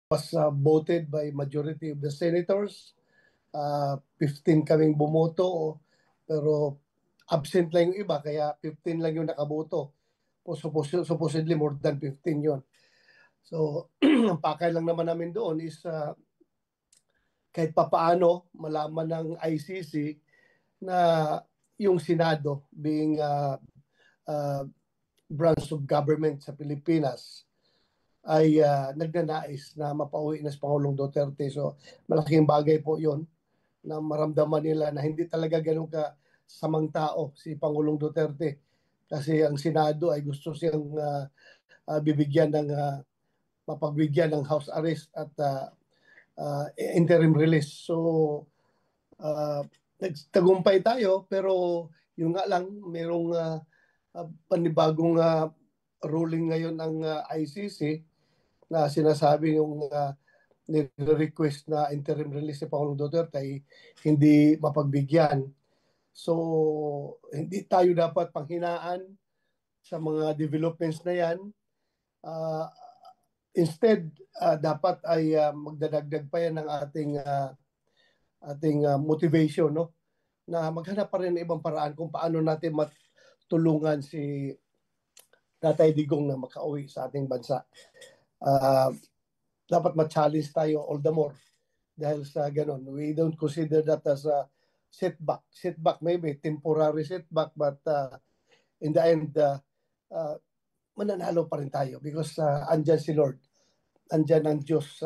was voted by majority of the senators. 15 kaming bumoto, pero absent lang yung iba, kaya 15 lang yung nakaboto. Supposedly more than 15 yon. So, ang pakay lang naman namin doon is kahit papaano malaman ng ICC na yung Senado being branch of government sa Pilipinas ay nagnanais na mapauwi na si Pangulong Duterte. So malaking bagay po yon na maramdaman nila na hindi talaga ganun ka samang tao si Pangulong Duterte. Kasi ang Senado ay gusto siyang bibigyan ng mapagbigyan ng house arrest at interim release. So nagtagumpay tayo, pero yung nga lang merong panibagong ruling ngayon ng ICC na sinasabi yung nire-request na interim release si Pangulong Duterte ay hindi mapagbigyan. So, hindi tayo dapat panghinaan sa mga developments na yan. Instead, dapat ay magdadagdag pa yan ng ating motivation, no? Na maghanap pa rin ng ibang paraan kung paano natin matulungan si Tatay Digong na makauwi sa ating bansa. Dapat ma-challenge tayo all the more dahil sa ganun. We don't consider that as a setback. Setback maybe, temporary setback, but in the end, mananalo pa rin tayo because andyan si Lord. Andyan ang Diyos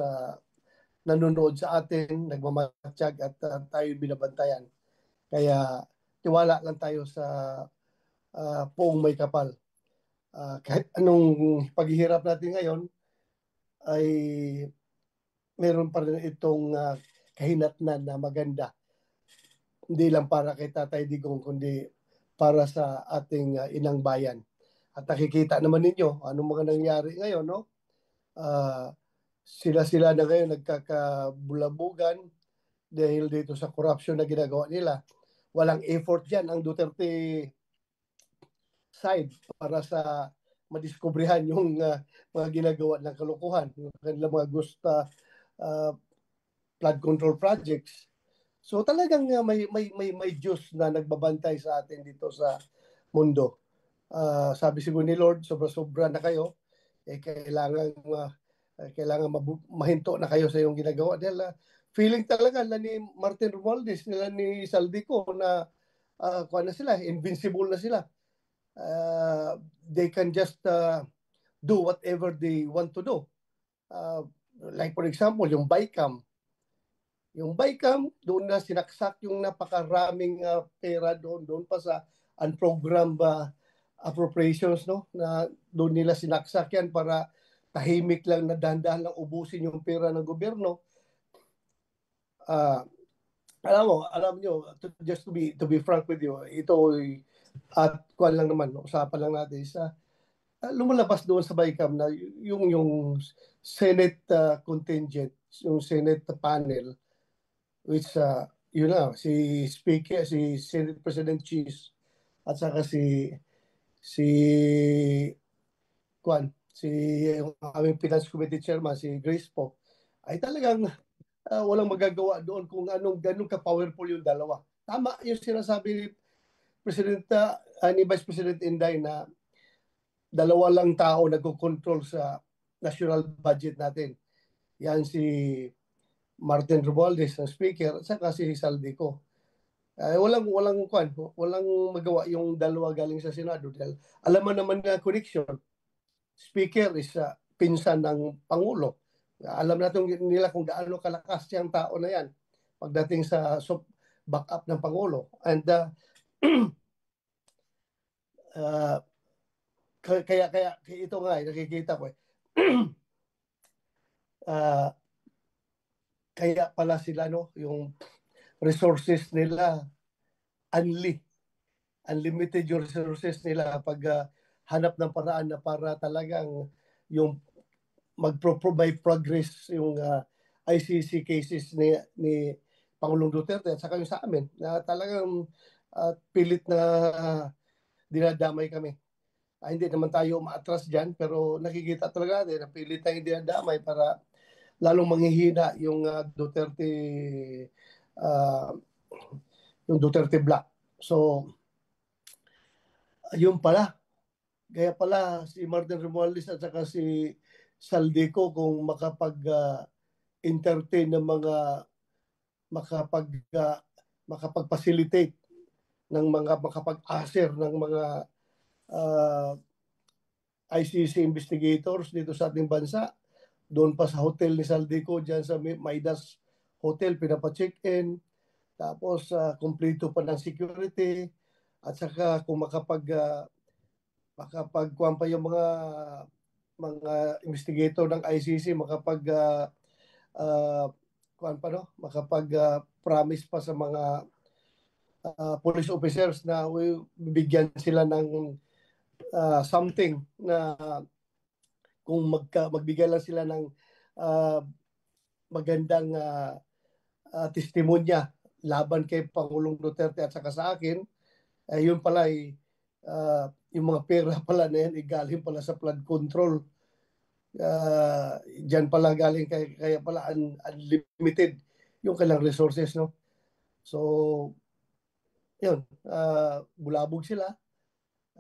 nanonood sa atin, nagmamatsyag at tayo binabantayan. Kaya tiwala lang tayo sa poong may kapal. Kahit anong paghihirap natin ngayon, ay meron pa rin itong kahinatnan na maganda. Hindi lang para kay Tatay Digong, kundi para sa ating inang bayan. At nakikita naman ninyo, anong mga nangyari ngayon, no? Sila na ngayon nagkakabulabugan dahil dito sa corruption na ginagawa nila. Walang effort dyan ang Duterte side para sa madiskubrehan yung mga ginagawa ng kalokohan, yung kanilang mga gusto flood control projects. So talagang may Diyos na nagbabantay sa atin dito sa mundo. Sabi siguro ni Lord, sobra-sobra na kayo, kailangan mahinto na kayo sa iyong ginagawa. Dahil feeling talaga na ni Martin Romualdez, nila ni Saldico na na sila, invincible na sila. They can just do whatever they want to do. Like for example, yung BICAM. Yung BICAM, doon na sinaksak yung napakaraming pera doon pa sa unprogrammed appropriations, no? Na doon nila sinaksak yan para tahimik lang na dahan-dahan lang ubusin yung pera ng gobyerno. Alam nyo, just to be frank with you, ito at kuan lang naman, usapan lang natin sa lumalabas doon sa BICAM na yung Senate contingent, yung Senate panel, which yun na, si Speaker, si Senate President Cheese, at saka si yung aming Finance Committee Chairman, si Grace po, ay talagang walang magagawa doon kung ganun ka-powerful yung dalawa. Tama yung sinasabi ni ni Vice President Inday na dalawa lang tao nagko-control sa national budget natin. Yan si Martin Romualdez, ang speaker, at saka si Saldico. Walang magawa yung dalawa galing sa Senado dahil alam mo naman na connection. Speaker is pinsan ng Pangulo. Alam natin nila kung gaano kalakas yung tao na yan pagdating sa backup ng Pangulo. And kaya ito nga, nakikita ko kaya pala sila, no, yung resources nila, unlimited yung resources nila pag hanap ng paraan na para talagang yung mag-provide progress yung ICC cases ni Pangulong Duterte at saka yung sa amin na talagang pilit na dinadamay kami. Hindi naman tayo umaatras dyan, pero nakikita talaga natin na pilit tayong dinadamay para lalong manghihina uh, yung Duterte Black. So, yun pala. Kaya pala si Martin Romualdez at saka si Saldico kung makapag-entertain ng mga makapag uh, makapag-facilitate ng mga makapag-assert ng mga uh, ICC investigators dito sa ating bansa. Doon pa sa hotel ni Saldico dyan sa Maidas Hotel, pinapa-check-in. Tapos kumpleto pa ng security. At saka kung makapagkuhan pa yung mga investigator ng ICC kuhan pa no, promise pa sa mga police officers na bibigyan sila ng something na kung magbigay lang sila ng uh, magandang testimonya laban kay Pangulong Duterte at saka sa akin, yun pala ay yung mga pera pala na yan galing pala sa flood control. Diyan pala galing, kaya pala unlimited yung kailang resources, no? So, yun, bulabog sila.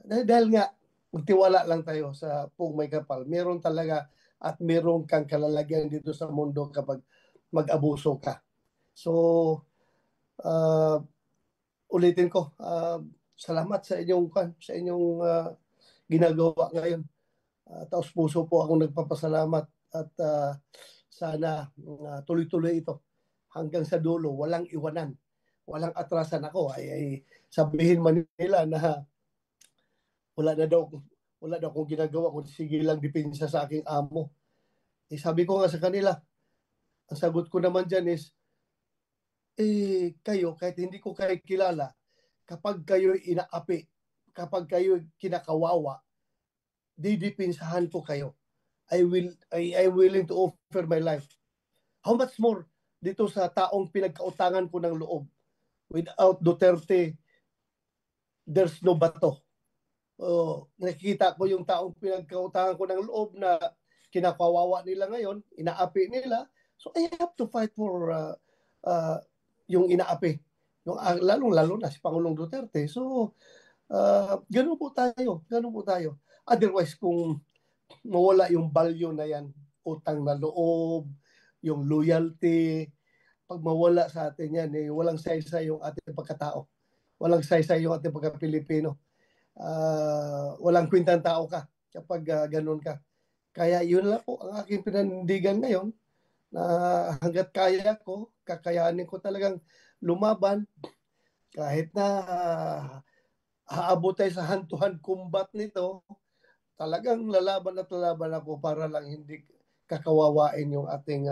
Dahil nga, magtiwala lang tayo sa Pug May Kapal. Meron talaga at meron kang kalalagyan dito sa mundo kapag mag-abuso ka. So, ulitin ko, salamat sa inyong ginagawa ngayon. Taos puso po akong nagpapasalamat at sana tuloy-tuloy ito hanggang sa dulo, walang iwanan, walang atrasan. Ako ay sabihin man nila na wala daw akong ginagawa kung sige lang depensa sa aking amo. Sabi ko nga sa kanila, ang sagot ko naman dyan is, kayo, kahit hindi ko kayo kilala, kapag kayo inaapi, kapag kayo kinakawawa, didipinsahan ko kayo. I'm willing to offer my life. How much more dito sa taong pinagkautangan ko ng loob? Without Duterte, there's no bato. Nakikita ko yung taong pinagkautangan ko ng loob na kinakawawa nila ngayon, inaapi nila. So I have to fight for yung inaapi. Yung, lalong-lalo na si Pangulong Duterte. So, ganun po tayo. Otherwise, kung mawala yung value na yan, utang na loob, yung loyalty, pag mawala sa atin yan, walang saysay yung ating pagkatao. Walang saysay yung ating pagka-Pilipino. Walang kwintang tao ka kapag ganun ka. Kaya yun lang po ang aking pinanindigan ngayon, na hanggat kaya ko, kakayanin ko talagang lumaban kahit na haabot tayo sa hand-to-hand combat nito. Talagang lalaban ako para lang hindi kakawawain yung ating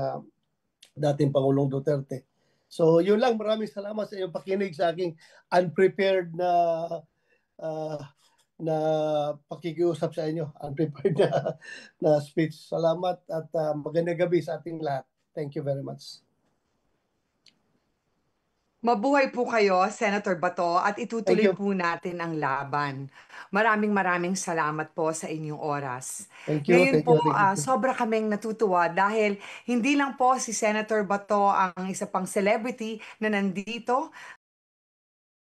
dating Pangulong Duterte. So yun lang, maraming salamat sa iyong pakinig sa aking unprepared uh, na pakikiusap sa inyo, unprepared na speech. Salamat at magandang gabi sa ating lahat. Thank you very much. Mabuhay po kayo, Senator Bato, at itutuloy Thank you. po natin ang laban. Maraming salamat po sa inyong oras. Thank you. Ngayon Thank po, you. Thank you. sobra kaming natutuwa dahil hindi lang po si Senator Bato ang isa pang celebrity na nandito